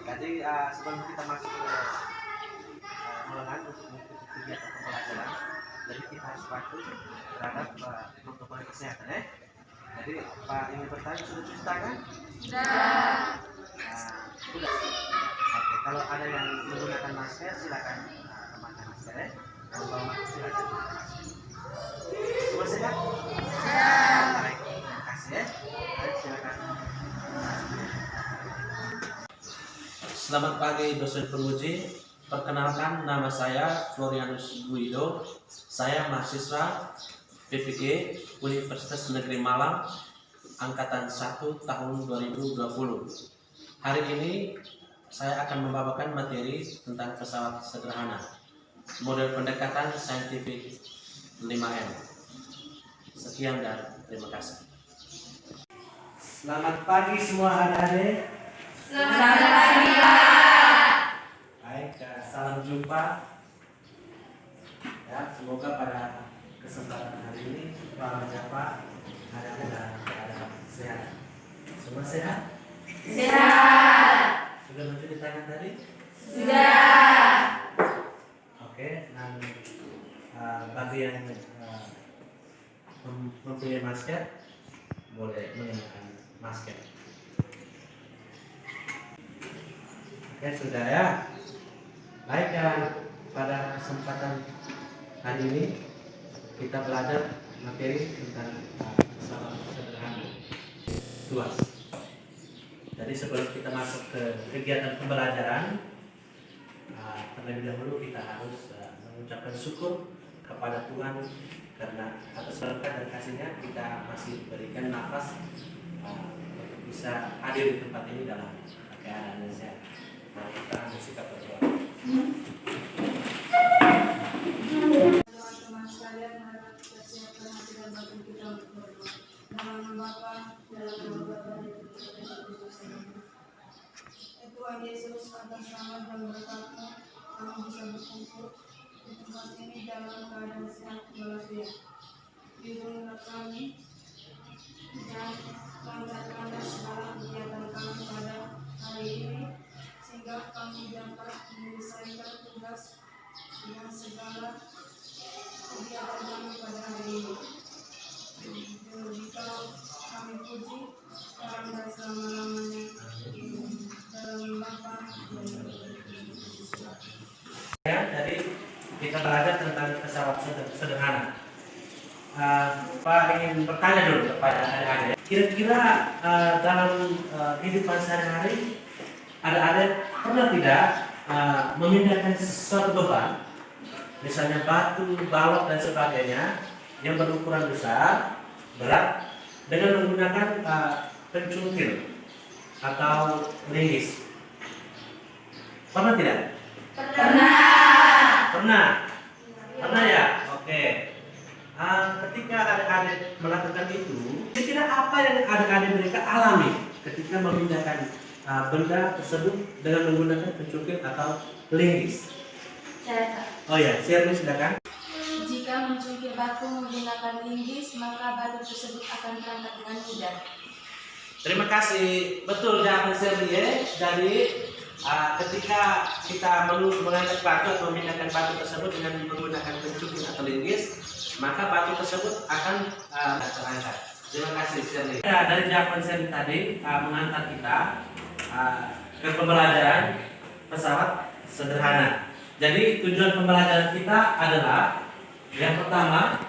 Jadi sebelum kita masuk ke ruangan untuk mengikuti kegiatan pembelajaran, jadi kita harus patuh terhadap protokol kesehatan ya. Jadi Pak ingin bertanya, sudah cuci tangan? Sudah. Sudah. Oke, kalau ada yang menggunakan masker silakan memakai masker ya. Kalau bawa masker silakan. Semua sehat? Sehat. Baik, terima kasih ya. Baik, silakan. Selamat pagi dosen penguji. Perkenalkan, nama saya Florianus Guido. Saya mahasiswa PPG Universitas Negeri Malang Angkatan 1 tahun 2020. Hari ini saya akan membawakan materi tentang pesawat sederhana, model pendekatan saintifik 5M. Sekian dan terima kasih. Selamat pagi semua adik-adik. Selamat pagi, Pak. Baik, salam jumpa. Ya, semoga pada kesempatan hari ini Pak Japa ada keadaan sehat. Semua sehat? Sehat. Sudah mencuci tangan tadi? Sudah. Oke, dan bagi yang mempunyai masker boleh mengenakan masker. Oke, sudah ya. Baik ya, pada kesempatan hari ini kita belajar materi tentang pesawat sederhana tuas. Jadi sebelum kita masuk ke kegiatan pembelajaran, terlebih dahulu kita harus mengucapkan syukur kepada Tuhan karena atas berkat dan kasih-Nya kita masih diberikan nafas untuk bisa hadir di tempat ini dalam keadaan yang sehat. Nah, kita ambil sikap berdoa. Teman-teman sekalian, harap kita siapkan hati dan batin kita untuk berdoa. Nama Bapa dalam nama Bapa dan Tuhan Yesus, atas rahmat dan berkat-Mu, kami bisa berkumpul di tempat ini dalam keadaan sehat walafiat. Lindungilah kami dan lancarkanlah segala kegiatan kami pada hari ini, sehingga kami dapat menyelesaikan tugas dengan segala kegiatan kami pada hari ini. Jika kami puji sekarang dan selama-lamanya dalam Bapa dan Ya, jadi kita belajar tentang pesawat sederhana. Pak ingin bertanya dulu kepada adik-adik. Kira-kira dalam kehidupan sehari-hari adik-adik pernah tidak memindahkan sesuatu beban, misalnya batu, balok dan sebagainya yang berukuran besar, berat, dengan menggunakan pencungkil atau linggis? Pernah tidak? Pernah ya? Oke. Ketika adik-adik melakukan itu, kira-kira apa yang adik-adik mereka alami ketika memindahkan benda tersebut dengan menggunakan pencungkil atau linggis? Oh ya, Shirley silakan. jika mencungkil batu menggunakan linggis, maka batu tersebut akan berangkat dengan mudah. Terima kasih. Betul jawaban Shirley ya. Jadi ketika kita mengangkat batu atau memindahkan batu tersebut dengan menggunakan pencungkil atau linggis, maka batu tersebut akan terangkat. Terima kasih Shirley. Ya, dari jawaban Shirley tadi mengantar kita ke pembelajaran pesawat sederhana. Jadi tujuan pembelajaran kita adalah yang pertama,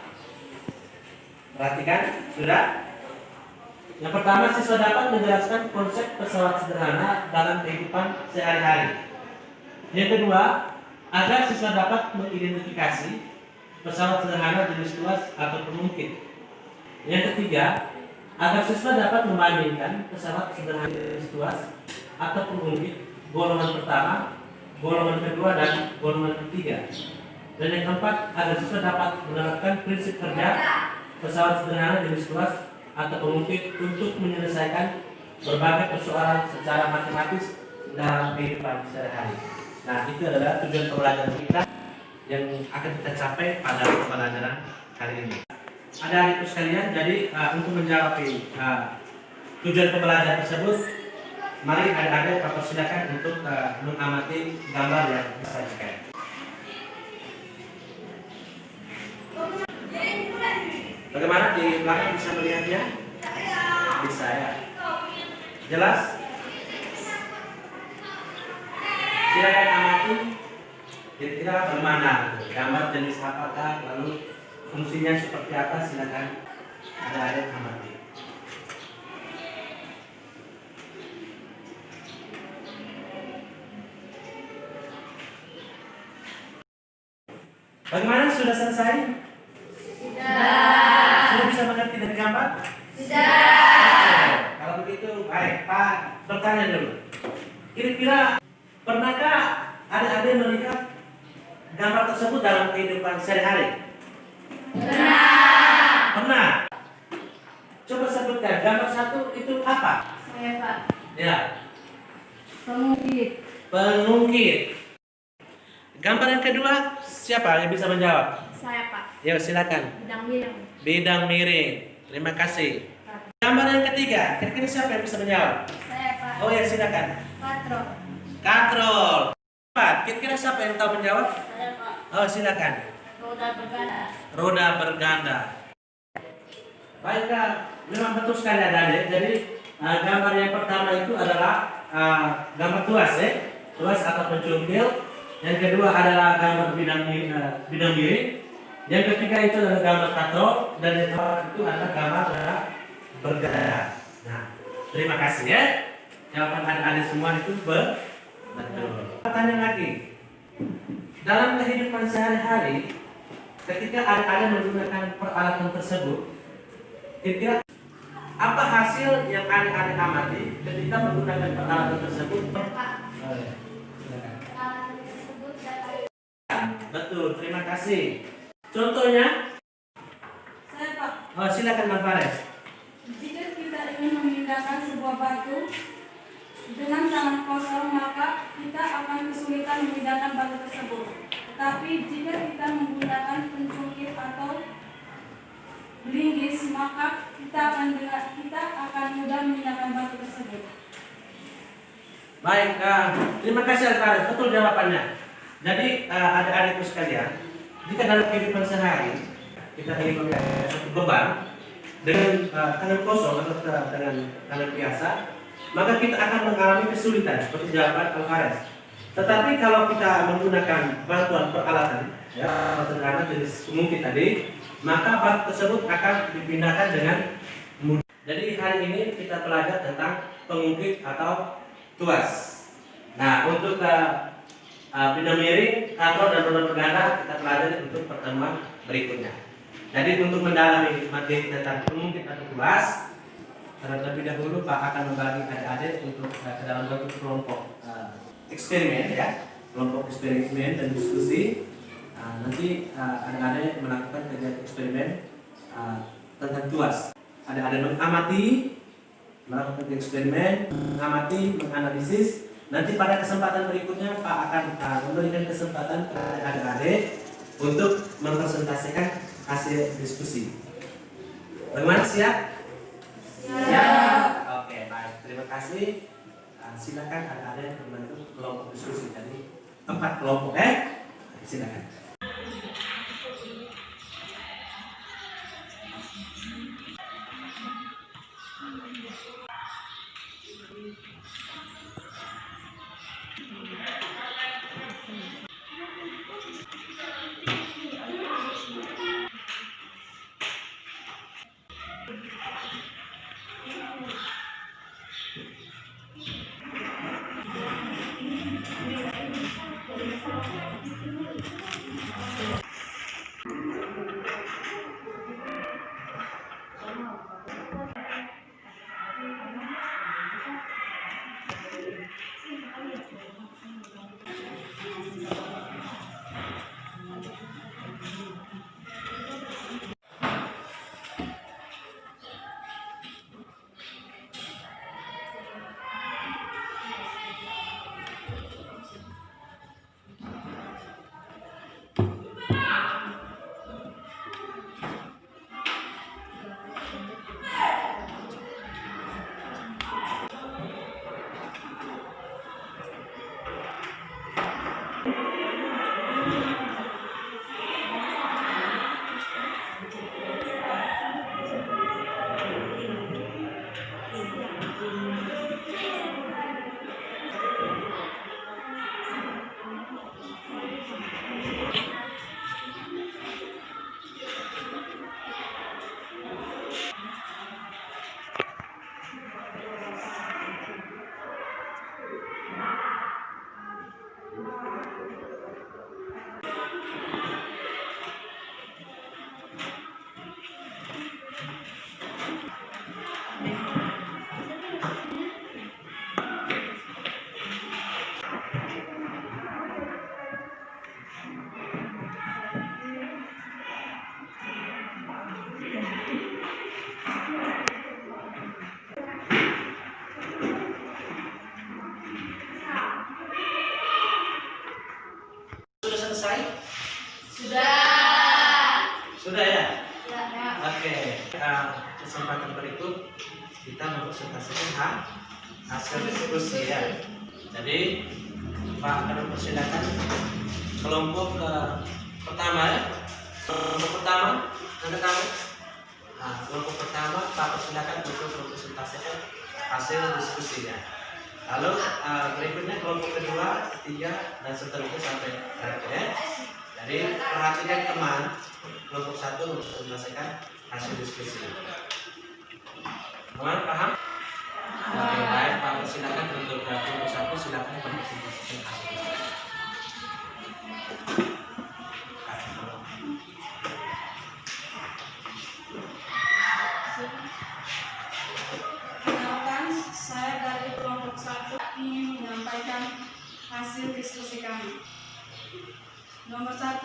perhatikan sudah. Yang pertama, siswa dapat menjelaskan konsep pesawat sederhana dalam kehidupan sehari-hari. Yang kedua, agar siswa dapat mengidentifikasi pesawat sederhana jenis tuas atau pengungkit. Yang ketiga, agar siswa dapat membandingkan pesawat sederhana jenis tuas atau pengungkit golongan pertama, golongan kedua, dan golongan ketiga. Dan yang keempat, agar siswa dapat menerapkan prinsip kerja pesawat sederhana jenis tuas atau pengungkit untuk menyelesaikan berbagai persoalan secara matematis dalam kehidupan sehari-hari. Nah, itu adalah tujuan pembelajaran kita yang akan kita capai pada pembelajaran hari ini. Adik-adikku sekalian, jadi untuk menjawab tujuan pembelajaran tersebut, mari adik-adik persilakan untuk mengamati gambar yang disajikan. Bagaimana di belakang bisa melihatnya? Bisa ya. Jelas? Silakan amati. Kira-kira bagaimana? Gambar jenis apakah? Lalu fungsinya seperti apa? Silakan ada amati. Bagaimana, sudah selesai? Sudah bisa mengerti dari gambar? Kalau begitu, baik Pak, bertanya dulu. Kira-kira pernahkah adik-adik melihat gambar tersebut dalam kehidupan sehari-hari? Pernah. Coba sebutkan gambar satu itu apa? Saya Pak. Ya. Pengukit. Pengungkit. Gambar yang kedua siapa yang bisa menjawab? Saya Pak. Ya, silakan. Bidang miring. Bidang miring. Terima kasih. Gambar yang ketiga, kira-kira siapa yang bisa menjawab? Saya Pak. Oh ya, silakan. Patro. Katrol. Empat. Kira-kira siapa yang tahu menjawab? Saya Pak. Oh, silakan. Roda berganda. Roda berganda. Baiklah, memang betul sekali adik-adik. Jadi gambar yang pertama itu adalah gambar tuas, tuas atau pencungkil. Yang kedua adalah gambar bidang miring. Yang ketiga itu adalah gambar katrol, dan yang keempat itu adalah gambar berganda. Nah, terima kasih ya. Jawaban adik-adik semua itu betul. Pertanyaan lagi. Dalam kehidupan sehari-hari, ketika adik-adik menggunakan peralatan tersebut, kira-kira apa hasil yang adik-adik amati ketika menggunakan peralatan tersebut? Betul, terima kasih. Contohnya? Saya Pak. Oh, silakan Mas Fares. Jika kita ingin memindahkan sebuah batu dengan tangan kosong, maka kita akan kesulitan memindahkan batu tersebut. Tetapi jika kita menggunakan pencungkil atau linggis, maka kita akan mudah memindahkan batu tersebut. Baik, terima kasih Mas Fares. Betul jawabannya. Jadi adik-adikku sekalian, jika dalam kehidupan sehari kita ingin memindahkan satu beban dengan tangan kosong atau dengan tangan biasa, maka kita akan mengalami kesulitan seperti jawaban Alvarez. Tetapi kalau kita menggunakan bantuan peralatan, ya, sederhana jenis pengungkit tadi, maka batu tersebut akan dipindahkan dengan mudah. Jadi hari ini kita belajar tentang pengungkit atau tuas. Nah, untuk bidang miring, katrol, dan roda berganda kita pelajari untuk pertemuan berikutnya. Jadi untuk mendalami materi tentang pengungkit atau tuas, terlebih dahulu Pak akan membagi adik-adik untuk ke dalam bentuk kelompok eksperimen, ya, kelompok eksperimen dan diskusi. Nanti adik-adik melakukan kegiatan eksperimen tentang tuas. Adik-adik mengamati, melakukan eksperimen, mengamati, menganalisis. Nanti pada kesempatan berikutnya Pak akan memberikan kesempatan kepada adik-adik untuk mempresentasikan hasil diskusi. Bagaimana, siap? Siap. Oke, baik. Terima kasih. Silakan adik-adik membentuk kelompok diskusi tadi. 4 kelompok, silakan. kesempatan berikut kita mempresentasikan hasil diskusi ya. Jadi Pak akan mempersilakan kelompok pertama ya. Kelompok pertama, yang pertama. Nah, kelompok pertama Pak persilakan untuk mempresentasikan hasil diskusinya. Lalu berikutnya kelompok kedua, ketiga, dan seterusnya sampai terakhir ya. Jadi perhatikan teman kelompok satu mempresentasikan hasil diskusi. Teman paham? Oke, baik Pak persilakan untuk kelompok satu silakan mempresentasikan hasil diskusi. Perkenalkan, saya dari kelompok 1 ingin menyampaikan hasil diskusi kami. Nomor 1,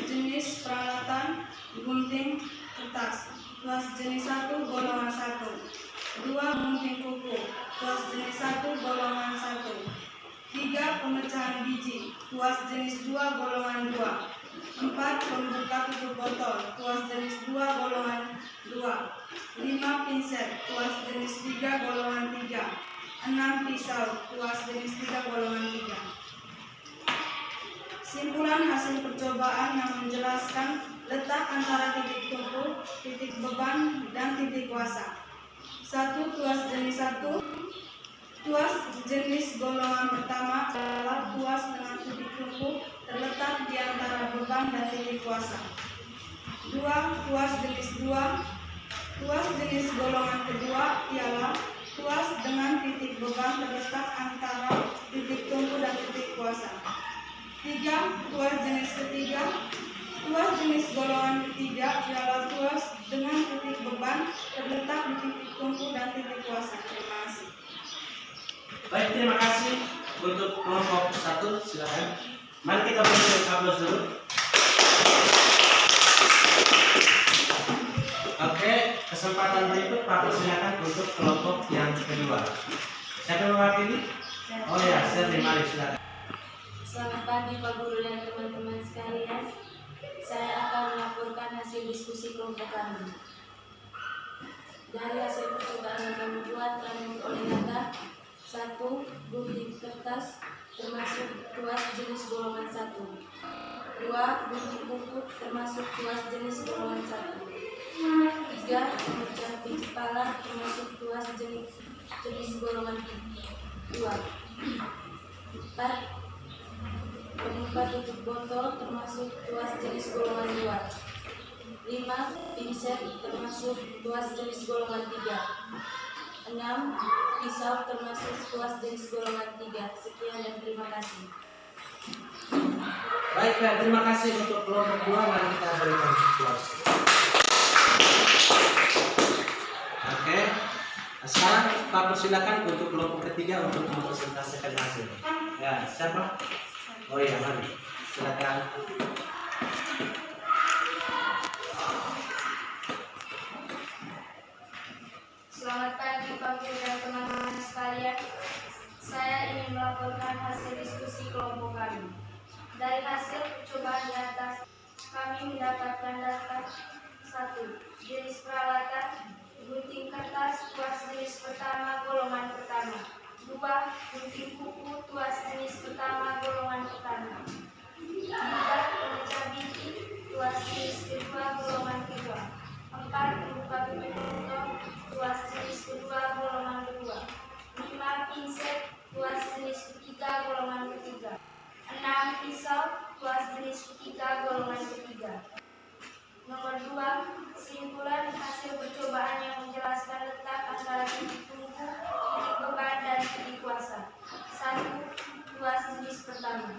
jenis peralatan gunting kertas. Tuas jenis 1 golongan 1. 2, gunting kuku. Tuas jenis 1 golongan 1. 3, pemecahan biji. Tuas jenis 2 golongan 2. 4, pembuka tutup botol. Tuas jenis 2 golongan 2. 5, pinset. Tuas jenis 3 golongan 3. 6, pisau. Tuas jenis 3 golongan 3. Simpulan hasil percobaan yang menjelaskan letak antara titik tumpu, titik beban, dan titik kuasa. 1. Tuas jenis 1. Tuas jenis golongan pertama adalah tuas dengan titik tumpu terletak di antara beban dan titik kuasa. 2. Tuas jenis 2. Tuas jenis golongan kedua ialah tuas dengan titik beban terletak antara titik tumpu dan titik kuasa. 3. Tuas jenis ketiga. Tuas jenis golongan ketiga ialah tuas dengan titik beban terletak di titik tumpu dan titik kuasa. Terima kasih. Baik, terima kasih untuk kelompok satu, silakan. Mari kita beri aplaus dulu. Oke, kesempatan berikut Pak silakan untuk kelompok yang kedua. Siapa yang mewakili? Oh ya, Sherly, mari silakan. Selamat pagi Pak Guru dan teman-teman sekalian. Saya akan melaporkan hasil diskusi kelompok kami. Dari hasil percobaan yang kami buat, kami memperoleh data 1. Gunting kertas termasuk tuas jenis golongan 1. 2. Gunting kuku termasuk tuas jenis golongan 1. 3. Pemecah biji pala termasuk tuas jenis golongan 2. 4. Pembuka tutup botol termasuk tuas jenis golongan 2. 5. Pinset termasuk tuas jenis golongan 3. 6. Pisau termasuk tuas jenis golongan 3. Sekian dan terima kasih. Baik, terima kasih untuk kelompok dua. Mari kita berikan aplaus. Oke, sekarang Pak persilakan untuk kelompok ketiga untuk mempresentasikan hasil. Ya, siapa? Oh iya, mari silakan. Selamat pagi Pak Guru dan teman-teman sekalian. Saya ingin melaporkan hasil diskusi kelompok kami. Dari hasil percobaan di atas, kami mendapatkan data 1. Jenis peralatan gunting kertas tuas jenis pertama golongan pertama. 2. Gunting kuku tuas jenis pertama golongan pertama. 3. Pemecah biji tuas jenis kedua golongan kedua. 4. Pembuka tutup botol tuas jenis kedua golongan kedua. 5. Pinset tuas jenis ketiga golongan ketiga. 6. Pisau tuas jenis ketiga golongan ketiga. Nomor 2. Simpulan hasil percobaan yang menjelaskan letak antara titik tumpu, titik beban, dan titik kuasa. 1. Tuas jenis pertama.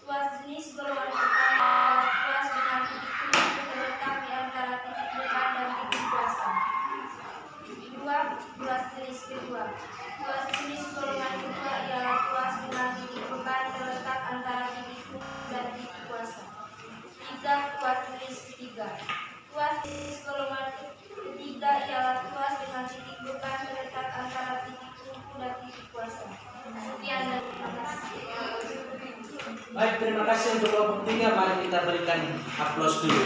Tuas jenis golongan pertama adalah tuas dengan titik tumpu terletak di antara titik beban dan titik kuasa. 2. Tuas jenis kedua. Tuas jenis golongan kedua ialah tuas dengan titik beban terletak antara titik tumpu dan titik kuasa. 3. Tuas jenis ketiga. Tuas jenis golongan ketiga ialah tuas dengan titik beban terletak antara titik tumpu dan titik kuasa. Sekian dan terima kasih. Baik, terima kasih untuk kelompok 3. Mari kita berikan aplaus dulu.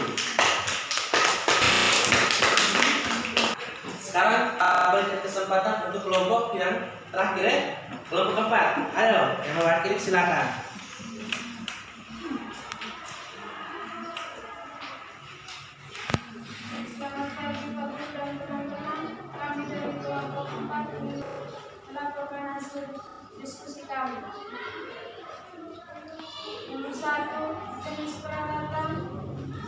Sekarang berikan kesempatan untuk kelompok yang terakhir ya. Kelompok keempat. Ayo, yang mewakili silakan. Selamat pagi Pak Guru dan teman-teman. Kami dari kelompok 4 ini melaporkan hasil diskusi kami. Nomor 1, jenis peralatan.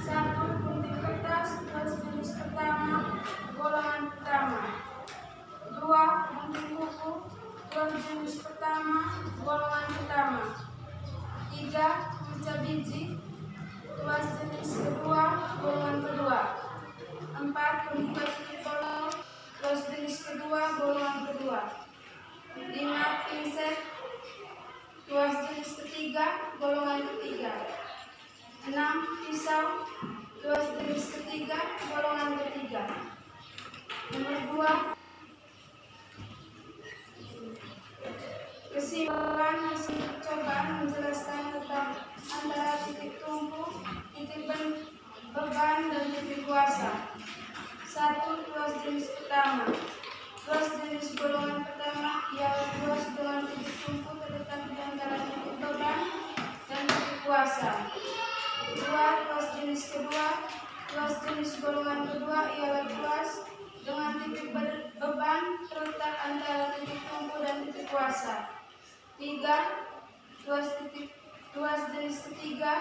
1, gunting kertas, terus jenis pertama, golongan pertama. 2, gunting kuku, terus jenis pertama, golongan pertama. 3, meja biji, tuas jenis kedua, golongan kedua. 4, pembuka titik bolong, tuas jenis kedua, golongan kedua. 5, pinset, tuas jenis ketiga, golongan ketiga. 6, pisau, tuas jenis ketiga, golongan ketiga. Nomor 2, kesimpulan hasil percobaan menjelaskan tentang antara titik tumpu, titik beban, dan titik kuasa. 1, tuas jenis pertama. Tuas jenis golongan pertama ialah tuas dengan titik tumpu terletak di antara titik beban dan titik kuasa. 2, tuas jenis kedua. Tuas jenis golongan kedua ialah tuas dengan titik beban terletak antara titik tumpu dan titik kuasa. 3, tuas jenis ketiga.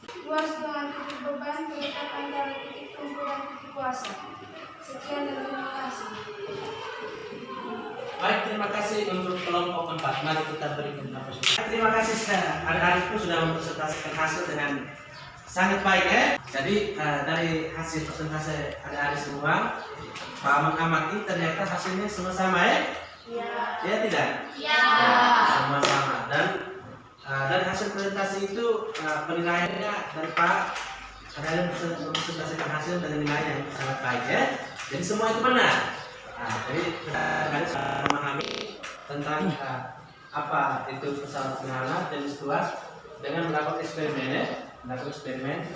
Tuas dengan titik beban terletak antara titik tumpu dan titik kuasa. Sekian dan terima kasih. Baik, terima kasih untuk kelompok keempat. Mari kita berikan apresiasi. Terima kasih adik-adikku sudah mempresentasikan hasil dengan sangat baik ya. Jadi dari hasil presentasi adik-adik semua, Pak mengamati ternyata hasilnya semua sama ya? Ya. Ya tidak? Ya. Semua sama. Dan dari hasil presentasi itu penilaiannya dari Pak ada mempresentasikan hasil dengan nilai yang sangat baik ya. Jadi semua itu benar. Jadi kita harus memahami tentang apa itu pesawat sederhana jenis tuas dengan melakukan eksperimen ya. Melakukan eksperimen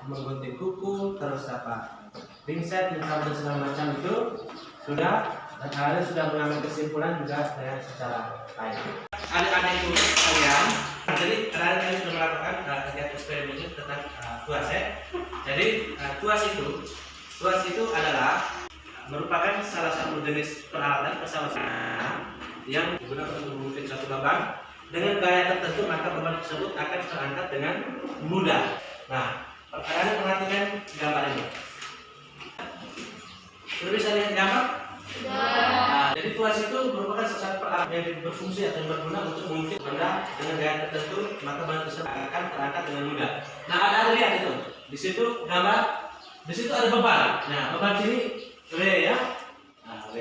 menggunting kuku, terus pinset, dan segala macam itu sudah, dan kalian sudah mengambil kesimpulan juga dengan secara baik. Adik-adikku kalian, jadi kalian sudah melakukan kegiatan eksperimen ini tentang tuas ya. Jadi tuas itu adalah merupakan salah satu jenis peralatan pesawat yang digunakan untuk menggunting satu beban dengan gaya tertentu, maka beban tersebut akan terangkat dengan mudah. Nah, kalian perhatikan gambar ini. Sudah bisa lihat gambar? Nah, jadi tuas itu merupakan salah satu peralatan yang berfungsi atau berguna untuk mengungkit benda dengan gaya tertentu, maka benda tersebut akan terangkat dengan mudah. Nah, ada lihat itu. Di situ gambar, di situ ada beban. Nah, beban sini W ya. Nah, W.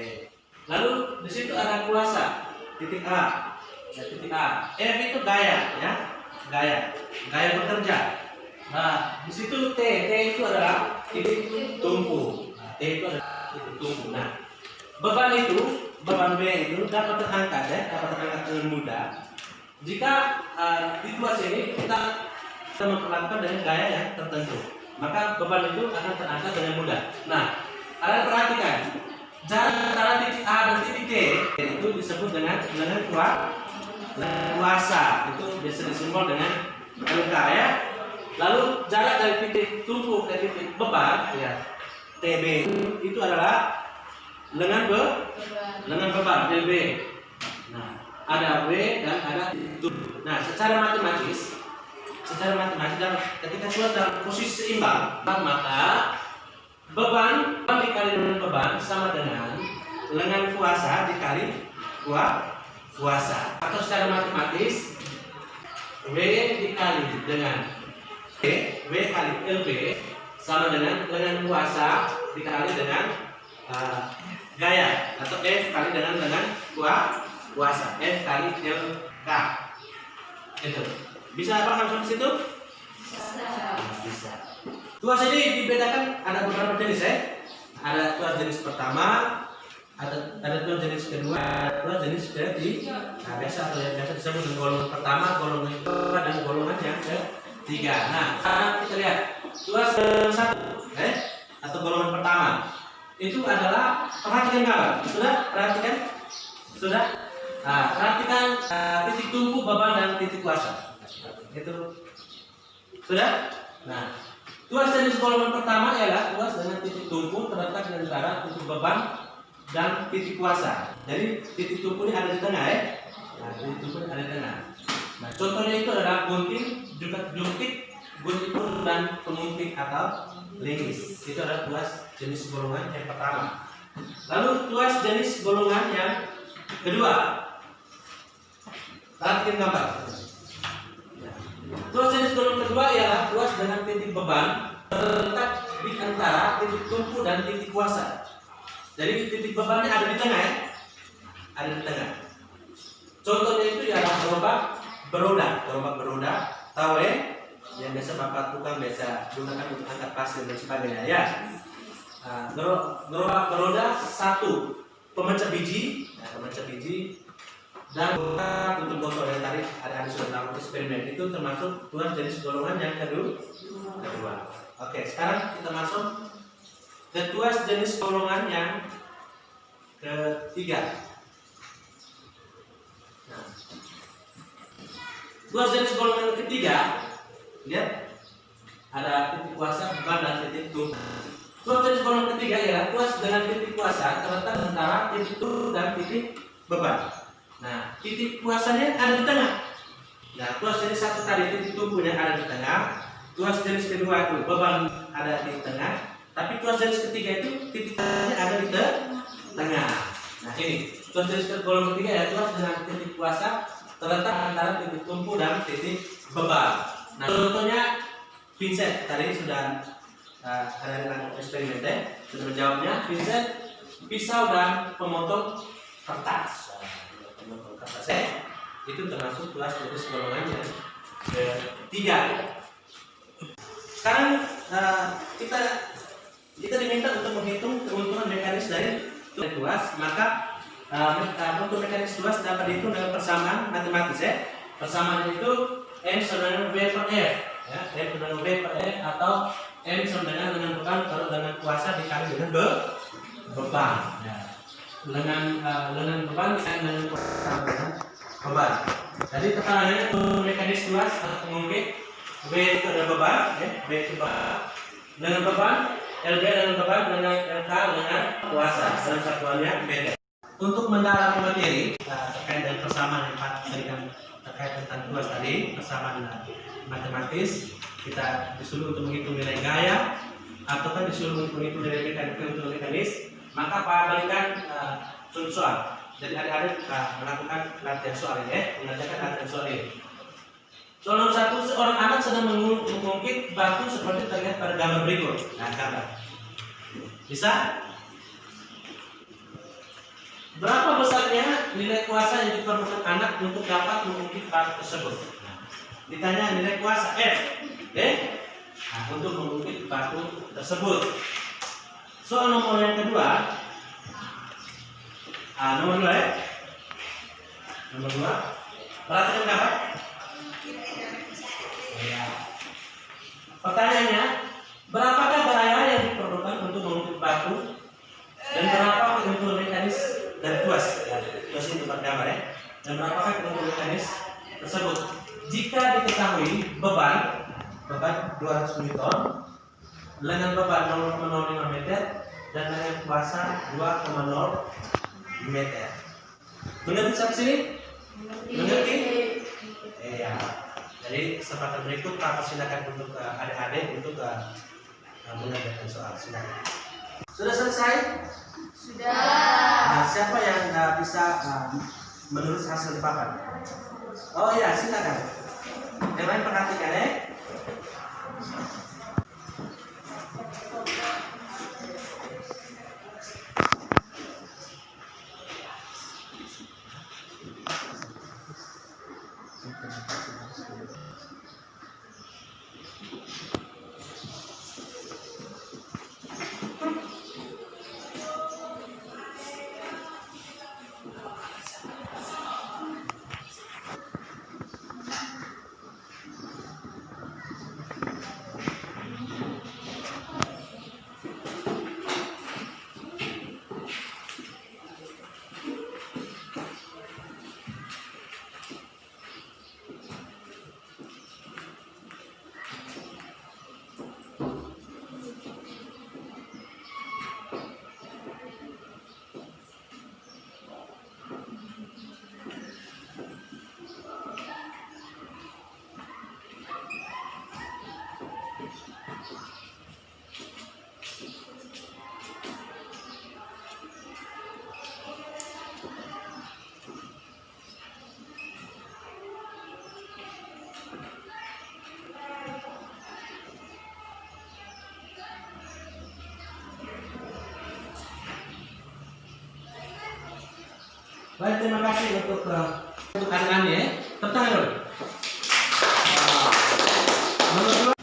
Lalu di situ ada kuasa, titik A. Ya, titik A. F itu gaya ya. Gaya bekerja. Nah, di situ T itu adalah titik tumpu. Nah, T itu adalah titik tumpu. Nah, beban B itu dapat terangkat ya, dapat terangkat dengan mudah. Jika di tuas ini kita memperlakukan dengan gaya yang tertentu, maka beban itu akan terangkat dengan mudah. Nah, kalian perhatikan jarak antara titik A dan titik D itu disebut dengan kuasa. Itu bisa disimbol dengan LK ya. Lalu jarak dari titik tumpu ke titik beban ya, TB itu adalah lengan beban LB. Nah, ada W dan ada tumpu. Nah, secara matematis dan ketika sudah dalam posisi seimbang, maka beban dikali dengan beban sama dengan lengan kuasa dikali kuasa. Atau secara matematis W dikali dengan W kali LB sama dengan lengan kuasa dikali dengan gaya, atau F kali dengan lengan kuasa, F kali LK. Itu bisa paham sampai situ? Bisa. Tuas ini dibedakan ada beberapa jenis ya. Ada tuas jenis pertama, ada tuas jenis kedua, ada tuas jenis ketiga. Nah, biasa disebut dengan golongan pertama, golongan kedua, dan golongan yang ketiga. Nah, sekarang kita lihat tuas satu atau golongan pertama itu adalah perhatikan gambar. Sudah perhatikan? Sudah? Nah, perhatikan titik tumpu, beban dan titik kuasa. Itu sudah? Nah, tuas jenis golongan pertama ialah tuas dengan titik tumpu terletak di antara titik beban dan titik kuasa. Jadi titik tumpu ini ada di tengah ya. Nah, titik tumpu ini ada di tengah. Nah, contohnya itu adalah gunting, juga jungkit, gunting dan penguntit atau linggis. Itu adalah tuas jenis golongan yang pertama. Lalu tuas jenis golongan yang kedua. Perhatikan gambar. Tuas jenis golongan kedua ialah tuas dengan titik beban terletak di antara titik tumpu dan titik kuasa. Jadi titik bebannya ada di tengah ya. Ada di tengah. Contohnya itu ialah gerobak beroda, tahu ya? Yang biasa bapak tukang biasa gunakan untuk angkat pasir dan sebagainya ya. Gerobak beroda satu, pemecah biji, dan untuk botol yang tadi ada sudah melakukan eksperimen itu termasuk tuas jenis golongan yang kedua. Oke, sekarang kita masuk ke tuas jenis golongan yang ketiga. Nah, tuas jenis golongan yang ketiga, lihat ada titik kuasa, beban dan titik tumpu. Tuas jenis golongan ketiga ialah tuas dengan titik kuasa terletak antara titik tumpu dan titik beban. Nah, titik kuasanya ada di tengah. Nah, tuas jenis satu tadi titik tumpunya ada di tengah. Tuas jenis kedua itu beban ada di tengah. Tapi tuas jenis ketiga itu titik kuasanya ada di tengah. Nah, ini tuas jenis golongan ketiga ya, tuas dengan titik kuasa terletak antara titik tumpu dan titik beban. Nah, contohnya Vincent tadi sudah ada dengan eksperimen sudah menjawabnya. Vincent, pisau dan pemotong kertas. Itu termasuk tuas jenis golongan yang ketiga. Sekarang kita diminta untuk menghitung keuntungan mekanis dari tuas. Maka untuk mekanis tuas dapat dihitung dengan persamaan matematis ya. Persamaan itu M sama dengan V per F ya. M sama dengan V per F atau M sama dengan beban kalau dengan kuasa dikali dengan beban ya. Dengan beban dengan kuasa dengan beban. Jadi keterangannya untuk mekanis tuas atau pengungkit V itu ada beban ya, V itu beban dengan beban, LB dengan beban, dengan LK dengan kuasa dalam satuannya meter. Untuk mendalami materi terkait dengan persamaan yang Pak berikan terkait tentang tuas tadi, persamaan matematis, kita disuruh untuk menghitung nilai gaya ataukah disuruh untuk menghitung nilai mekanis, maka Pak berikan contoh soal. Jadi adik-adik melakukan latihan soal ini ya, mengerjakan latihan soal ini. Soal nomor 1, seorang anak sedang mengungkit batu seperti terlihat pada gambar berikut. Nah, gambar. Bisa? Berapa besarnya nilai kuasa yang diperlukan anak untuk dapat mengungkit batu tersebut? Nah, ditanya nilai kuasa F, nah, untuk mengungkit batu tersebut. Soal nomor yang kedua, nomor 2 ya. Nomor 2, perhatikan gambar. Ya. Pertanyaannya, berapakah daya yang diperlukan untuk mengungkit batu dan berapa keuntungan mekanis dan tuas? Tuas itu gambar ya. Dan berapakah keuntungan mekanis tersebut? Jika diketahui beban 200 Newton dengan beban 0,05 meter dan dengan kuasa 2,0 meter. Mengerti sampai sini? Mengerti? Iya. Jadi kesempatan berikut Pak silakan untuk adik-adik untuk mengerjakan soal. Silakan. Sudah selesai? Sudah. Nah, siapa yang bisa menulis hasil di papan? Oh iya, silakan. Yang lain perhatikan ya. Baik, terima kasih untuk anak-anak ya. Tepuk tangan dulu. Nomor 2.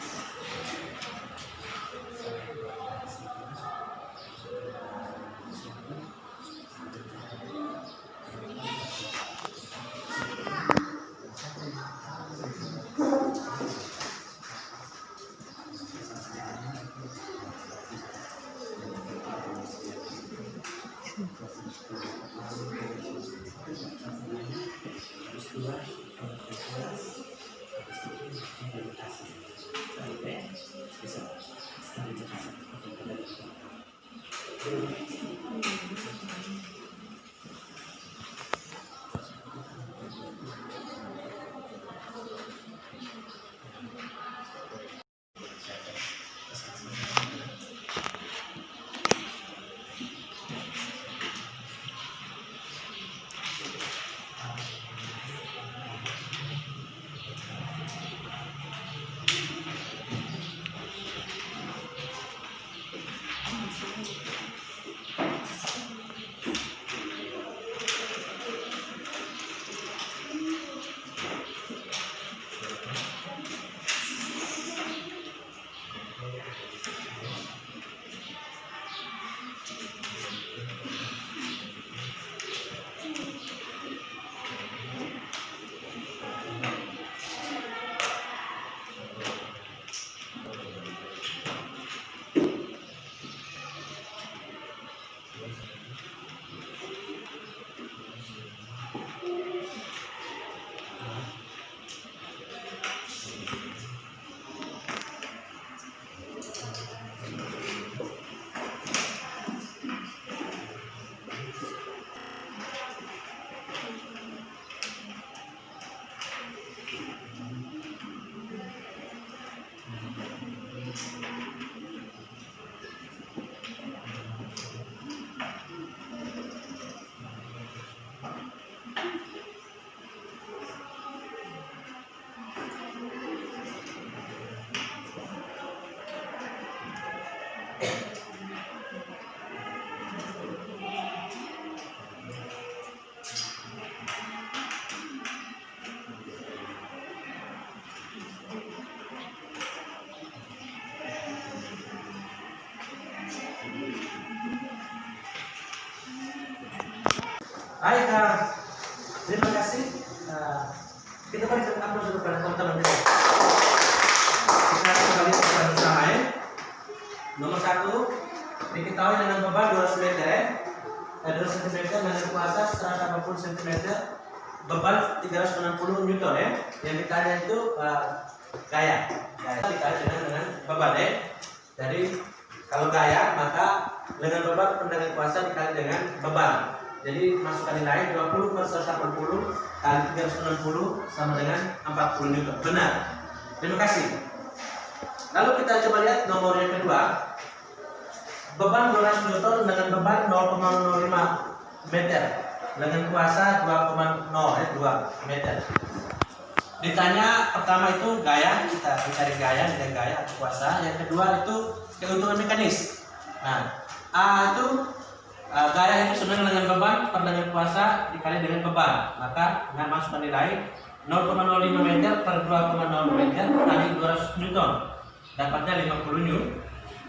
Baik, terima kasih. Kita berikan aplaus dulu pada teman-teman. Kita kembali ke bersama ya. Nomor 1, diketahui dengan beban 200 meter, 200 cm dengan kuasa 180 cm, beban 360 Newton ya. Yang ditanya itu gaya dikali dengan beban ya. Jadi kalau gaya maka dengan beban dengan kuasa dikali dengan beban. Jadi masukkan nilai 20 per 180 kali 360 sama dengan 40 Newton. Benar. Terima kasih. Lalu kita coba lihat nomor yang kedua. Beban 200 Newton dengan beban 0,05 meter dengan kuasa 2,02 meter. Ditanya pertama itu gaya, kita mencari gaya dengan gaya atau kuasa. Yang kedua itu keuntungan mekanis. Nah, A itu gaya itu sama dengan beban per dengan kuasa dikali dengan beban. Maka dengan masukkan nilai 0,05 meter per 2,0 meter kali 200 Newton. Dapatnya 50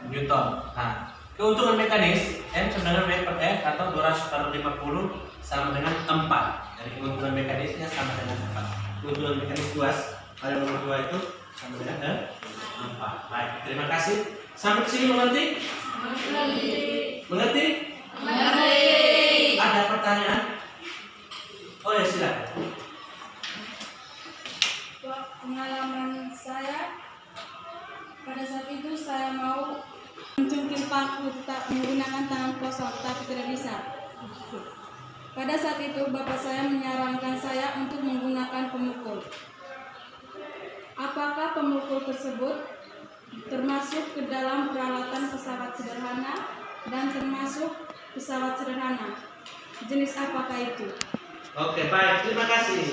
Newton. Nah, keuntungan mekanis M sama dengan V per F atau 200 per 50 sama dengan 4. Jadi keuntungan mekanisnya sama dengan 4. Keuntungan mekanis luas pada nomor 2 itu sama dengan 4. Baik, terima kasih. Sampai ke sini mengerti? Mengerti? Ada pertanyaan? Oh ya, silakan. Pengalaman saya pada saat itu saya mau mencungkil paku tak menggunakan tangan kosong tapi tidak bisa. Pada saat itu bapak saya menyarankan saya untuk menggunakan pemukul. Apakah pemukul tersebut termasuk ke dalam peralatan pesawat sederhana dan termasuk pesawat sederhana? Jenis apakah itu? Oke, baik, terima kasih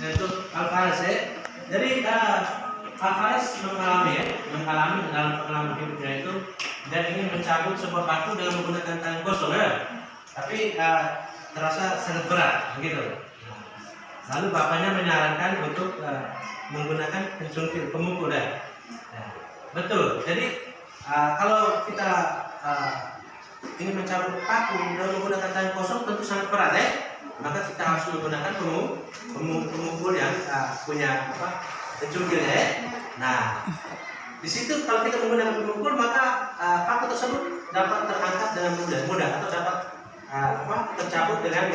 untuk Alvarez ya. Jadi Alvarez mengalami dalam pengalaman hidupnya itu dan ingin mencabut sebuah paku dengan menggunakan tangan kosong ya. Tapi terasa sangat berat, begitu. Lalu bapaknya menyarankan untuk menggunakan pencungkil, pemukul ya. Betul. Jadi kalau kita ingin mencabut paku dengan menggunakan tangan kosong tentu sangat berat ya. Maka kita harus menggunakan pemukul yang punya pencungkil ya. Nah, di situ kalau kita menggunakan pemukul maka paku tersebut dapat terangkat dengan mudah atau dapat tercabut dengan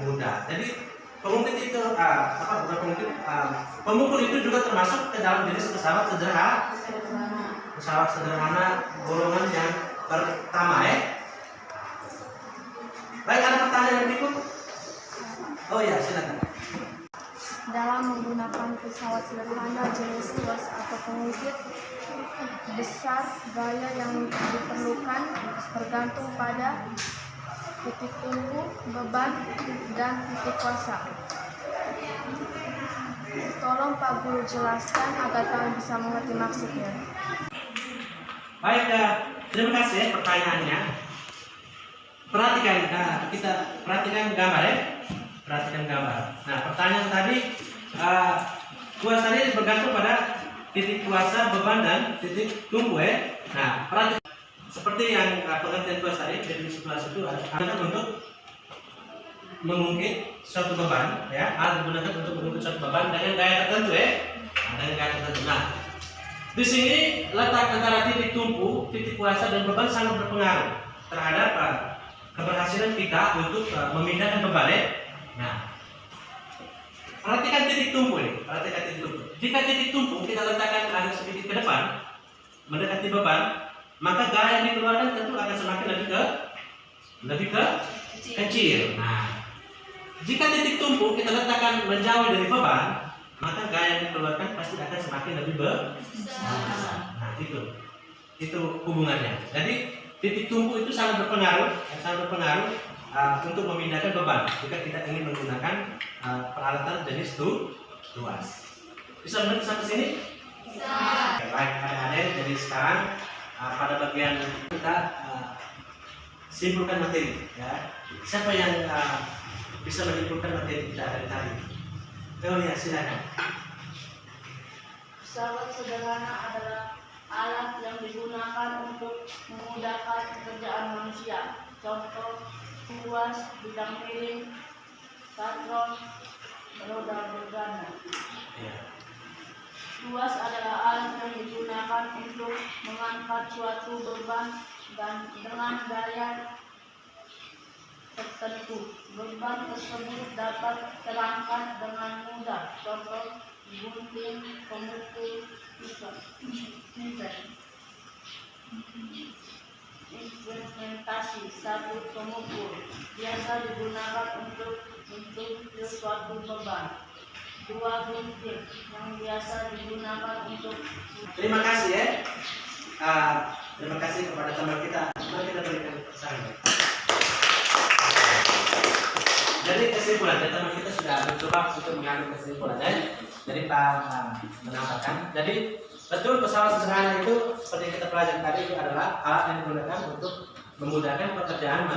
mudah. Jadi pemukul itu pemukul itu juga termasuk ke dalam jenis pesawat sederhana golongan yang pertama ya. Baik, ada pertanyaan yang berikut? Oh ya, silakan. Dalam menggunakan pesawat sederhana jenis tuas atau pengukit besar, gaya yang diperlukan tergantung pada titik tumpu, beban, dan titik kuasa. Tolong Pak Guru jelaskan agar kami bisa mengerti maksudnya. Baik, terima kasih ya pertanyaannya. Perhatikan, kita perhatikan gambar ya. Perhatikan gambar. Nah, pertanyaan tadi, kuasa ini bergantung pada titik kuasa, beban, dan titik tumpu ya. Nah, perhatikan. Seperti yang pengertian tuas tadi, definisi tuas itu adalah untuk mengungkit suatu beban, ya, alat digunakan untuk mengungkit suatu beban dengan gaya tertentu ya, dengan gaya tertentu. Nah, di sini letak antara titik tumpu, titik kuasa dan beban sangat berpengaruh terhadap keberhasilan kita untuk memindahkan beban ya. Nah, perhatikan titik tumpu ini, perhatikan titik tumpu. Jika titik tumpu kita letakkan agak sedikit ke depan, mendekati beban, maka gaya yang dikeluarkan tentu akan semakin lebih kecil. Nah, jika titik tumpu kita letakkan menjauh dari beban, maka gaya yang dikeluarkan pasti akan semakin lebih besar. Nah, itu hubungannya. Jadi titik tumpu itu sangat berpengaruh untuk memindahkan beban jika kita ingin menggunakan peralatan jenis tuas. Bisa mengerti sampai sini? Bisa. Baik, adik-adik. Jadi sekarang pada bagian kita simpulkan materi ya. Siapa yang bisa menyimpulkan materi kita dari tadi? Oh ya, silakan. Pesawat sederhana adalah alat yang digunakan untuk memudahkan pekerjaan manusia. Contoh, tuas, bidang miring, katron, roda berganda. Ya. Tuas adalah alat yang digunakan untuk mengangkat suatu beban dan dengan gaya tertentu. Beban tersebut dapat terangkat dengan mudah. Contoh, gunting, pemukul, pisau. Implementasi sabuk pemukul biasa digunakan untuk mencungkil suatu beban. Dua gunting yang biasa digunakan untuk. Terima kasih ya. Terima kasih kepada teman kita. Mari kita berikan pesan. Jadi kesimpulan, teman kita sudah mencoba untuk mengambil kesimpulan ya. Jadi Pak menambahkan. Jadi betul pesawat sederhana itu seperti yang kita pelajari tadi itu adalah alat yang digunakan untuk memudahkan pekerjaan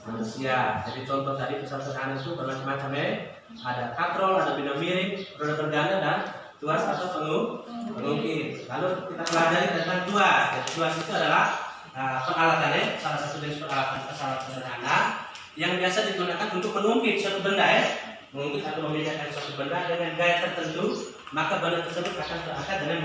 manusia. Jadi contoh tadi pesawat sederhana itu bermacam-macam ya. Ada katrol, ada bidang miring, roda berganda, dan tuas atau pengukit. Lalu kita pelajari tentang tuas. Jadi tuas itu adalah peralatannya, salah satu jenis peralatan pesawat sederhana yang biasa digunakan untuk mengungkit suatu benda ya, mengungkit atau memindahkan suatu benda dengan gaya tertentu, maka benda tersebut akan terangkat dengan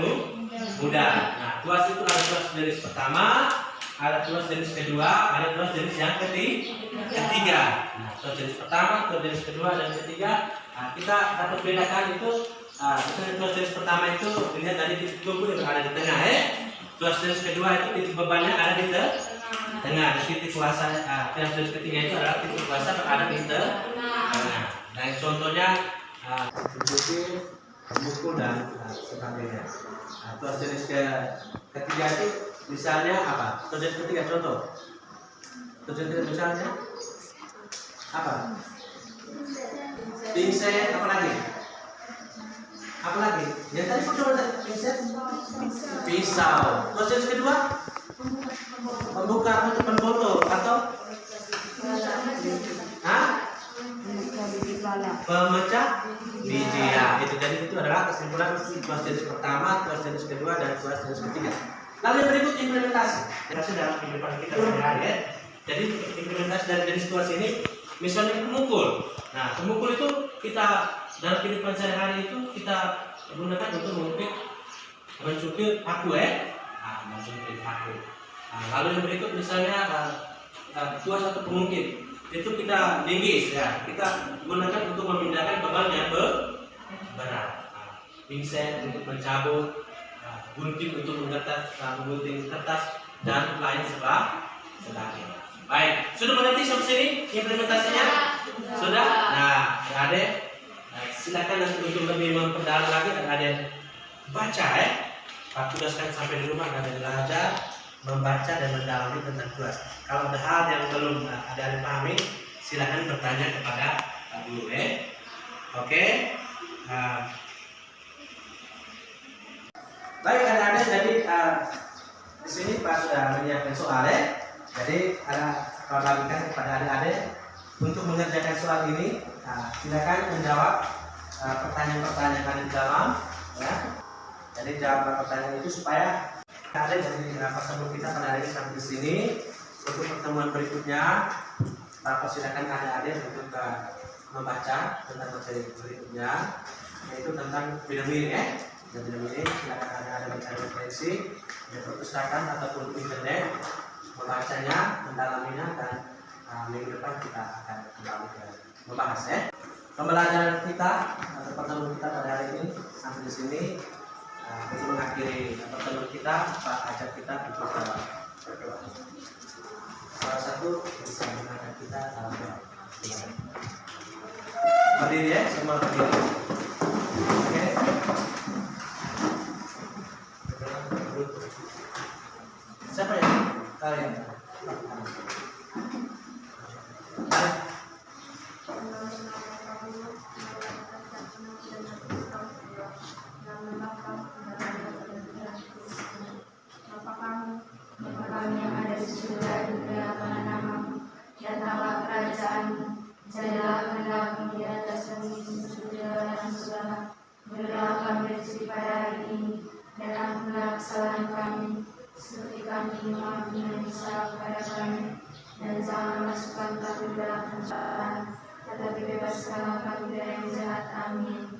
mudah. Nah, tuas itu ada tuas jenis pertama, ada tuas jenis kedua, ada tuas jenis yang ketiga. Nah, tuas jenis pertama, tuas jenis kedua, dan ketiga. Nah, kita dapat bedakan itu. Tuas jenis pertama itu dilihat dari titik tumpu yang berada di tengah ya. Tuas jenis kedua itu titik bebannya ada di tengah. Titik kuasa tuas jenis ketiga itu adalah titik kuasa berada di tengah. Dan contohnya pemukul, pemukul dan sebagainya. Tuas jenis ketiga itu misalnya apa? Tuas jenis ketiga contoh. Tuas jenis ketiga misalnya apa? Pinset, apa lagi? Apa lagi? Yang tadi pertama pinset, pisau. Tuas jenis kedua, pembuka untuk penfoto atau gitu. Jadi itu adalah kesimpulan tuas jenis pertama, tuas jenis kedua, dan tuas jenis ketiga. Lalu yang berikut implementasi. Implementasi dalam kehidupan kita sehari-hari ya. Jadi implementasi dari jenis tuas ini, misalnya pemukul. Nah, pemukul itu kita dalam kehidupan sehari-hari itu kita gunakan untuk mencukir paku ya. Nah, mencukir paku. Nah, lalu yang berikut misalnya tuas atau pengungkit. Itu kita linggis ya. Kita gunakan untuk memindahkan beban yang berat. Nah, pingset untuk mencabut, gunting untuk menggunting kertas, dan lain sebagainya. Baik, sudah mengerti sampai sini implementasinya? Sudah? Nah, adik, silakan untuk lebih memperdalam lagi. Adik baca ya. Pak tugaskan sampai di rumah dan belajar membaca dan mendalami tentang tuas. Kalau ada hal yang belum ada pahami, silakan bertanya kepada Pak Guru ya. Oke. Baik adik-adik, jadi di sini Pak sudah menyiapkan soal ya. Jadi kalau bagikan kepada adik-adik untuk mengerjakan soal ini, silakan menjawab pertanyaan-pertanyaan yang ada di dalam ya. Jadi jawab pertanyaan itu supaya ada dari pertemuan kita pada hari ini sampai di sini. Untuk pertemuan berikutnya, silakan adik-adik untuk membaca tentang materi berikutnya, yaitu tentang bidang miring ya. Dan bidang miring silakan adik-adik mencari referensi di perpustakaan ataupun internet, membacanya, mendalaminya, dan minggu depan kita akan kembali membahas ya. Pembelajaran kita atau pertemuan kita pada hari ini sampai di sini. Untuk mengakhiri pertemuan kita, Pak ajak kita untuk berdoa. Salah satu bisa mengajak kita dalam doa. Berdiri ya, semua berdiri. Oke. Siapa ya? Kalian. Kami yang ada di surga, dimuliakanlah namamu, datanglah kerajaanmu, jadilah kehendakmu di atas bumi seperti di dalam surga. Berilah kami rezeki pada hari ini, dan ampunilah kesalahan kami, seperti kami mengampuni yang bersalah kepada kami, dan jangan masukkan kami dalam pencobaan, tetapi bebaskanlah kami dari yang jahat. Amin.